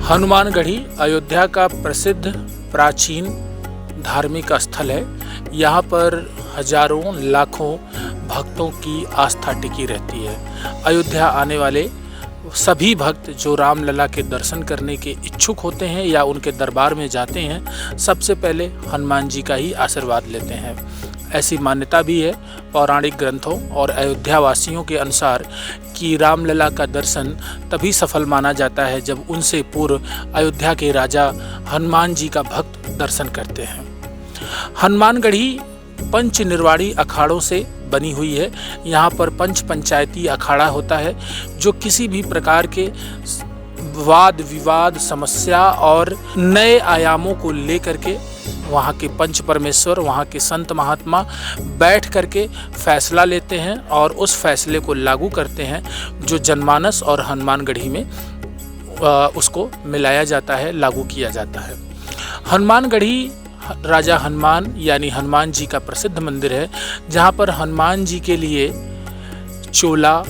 हनुमानगढ़ी अयोध्या का प्रसिद्ध प्राचीन धार्मिक स्थल है। यहाँ पर हजारों लाखों भक्तों की आस्था टिकी रहती है। अयोध्या आने वाले सभी भक्त जो रामलला के दर्शन करने के इच्छुक होते हैं या उनके दरबार में जाते हैं, सबसे पहले हनुमान जी का ही आशीर्वाद लेते हैं। ऐसी मान्यता भी है पौराणिक ग्रंथों और अयोध्या वासियों के अनुसार कि रामलला का दर्शन तभी सफल माना जाता है जब उनसे पूर्व अयोध्या के राजा हनुमान जी का भक्त दर्शन करते हैं। हनुमानगढ़ी पंच निर्वाणी अखाड़ों से बनी हुई है। यहाँ पर पंच पंचायती अखाड़ा होता है जो किसी भी प्रकार के वाद विवाद, समस्या और नए आयामों को लेकर के वहाँ के पंच परमेश्वर, वहाँ के संत महात्मा बैठ करके फैसला लेते हैं और उस फैसले को लागू करते हैं जो जनमानस और हनुमानगढ़ी में उसको मिलाया जाता है, लागू किया जाता है। हनुमानगढ़ी राजा हनुमान यानी हनुमान जी का प्रसिद्ध मंदिर है, जहाँ पर हनुमान जी के लिए चोला,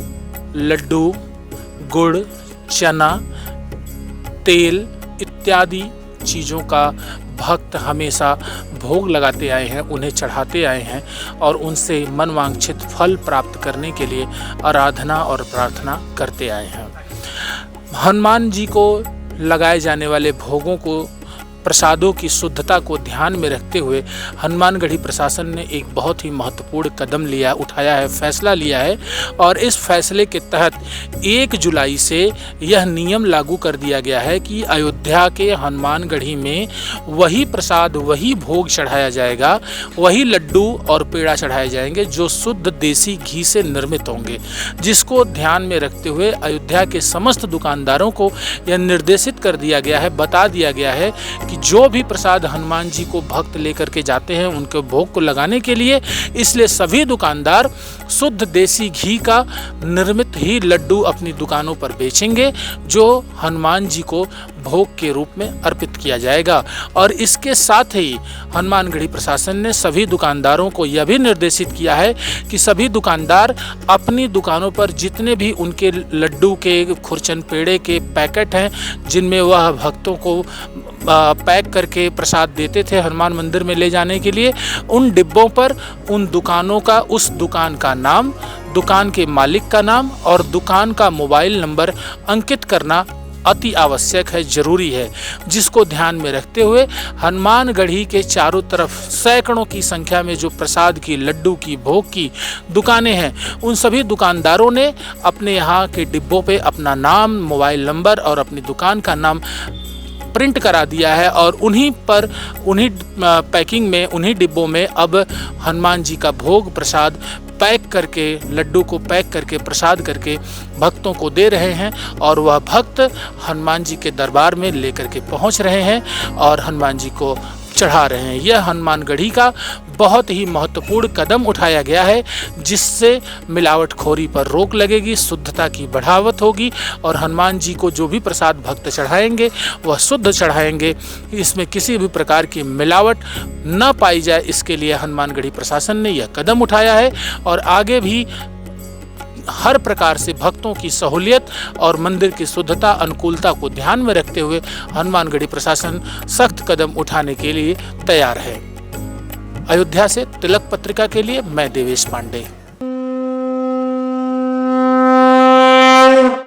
लड्डू, गुड़, चना, तेल इत्यादि चीज़ों का भक्त हमेशा भोग लगाते आए हैं, उन्हें चढ़ाते आए हैं और उनसे मनवांछित फल प्राप्त करने के लिए आराधना और प्रार्थना करते आए हैं। हनुमान जी को लगाए जाने वाले भोगों को, प्रसादों की शुद्धता को ध्यान में रखते हुए हनुमानगढ़ी प्रशासन ने एक बहुत ही महत्वपूर्ण कदम उठाया है, फैसला लिया है और इस फैसले के तहत 1 जुलाई से यह नियम लागू कर दिया गया है कि अयोध्या के हनुमानगढ़ी में वही प्रसाद, वही भोग चढ़ाया जाएगा, वही लड्डू और पेड़ा चढ़ाए जाएंगे जो शुद्ध देसी घी से निर्मित होंगे, जिसको ध्यान में रखते हुए अयोध्या के समस्त दुकानदारों को यह निर्देशित कर दिया गया है, बता दिया गया है कि जो भी प्रसाद हनुमान जी को भक्त लेकर के जाते हैं उनके भोग को लगाने के लिए, इसलिए सभी दुकानदार शुद्ध देसी घी का निर्मित ही लड्डू अपनी दुकानों पर बेचेंगे जो हनुमान जी को भोग के रूप में अर्पित किया जाएगा। और इसके साथ ही हनुमानगढ़ी प्रशासन ने सभी दुकानदारों को यह भी निर्देशित किया है कि सभी दुकानदार अपनी दुकानों पर जितने भी उनके लड्डू के, खुरचन पेड़े के पैकेट हैं जिनमें वह भक्तों को पैक करके प्रसाद देते थे हनुमान मंदिर में ले जाने के लिए, उन डिब्बों पर उन दुकानों का, उस दुकान का नाम, दुकान के मालिक का नाम और दुकान का मोबाइल नंबर अंकित करना अति आवश्यक है, जरूरी है, जिसको ध्यान में रखते हुए हनुमानगढ़ी के चारों तरफ सैकड़ों की संख्या में जो प्रसाद की, लड्डू की, भोग की दुकानें हैं, उन सभी दुकानदारों ने अपने यहाँ के डिब्बों पे अपना नाम, मोबाइल नंबर और अपनी दुकान का नाम प्रिंट करा दिया है और उन्हीं पैकिंग में, उन्हीं डिब्बों में अब हनुमान जी का भोग प्रसाद पैक करके, लड्डू को पैक करके, प्रसाद करके भक्तों को दे रहे हैं और वह भक्त हनुमान जी के दरबार में लेकर के पहुंच रहे हैं और हनुमान जी को चढ़ा रहे हैं। यह हनुमानगढ़ी का बहुत ही महत्वपूर्ण कदम उठाया गया है जिससे मिलावटखोरी पर रोक लगेगी, शुद्धता की बढ़ावत होगी और हनुमान जी को जो भी प्रसाद भक्त चढ़ाएंगे वह शुद्ध चढ़ाएंगे, इसमें किसी भी प्रकार की मिलावट न पाई जाए, इसके लिए हनुमानगढ़ी प्रशासन ने यह कदम उठाया है और आगे भी हर प्रकार से भक्तों की सहूलियत और मंदिर की शुद्धता, अनुकूलता को ध्यान में रखते हुए हनुमानगढ़ी प्रशासन सख्त कदम उठाने के लिए तैयार है। अयोध्या से तिलक पत्रिका के लिए मैं देवेश पांडे।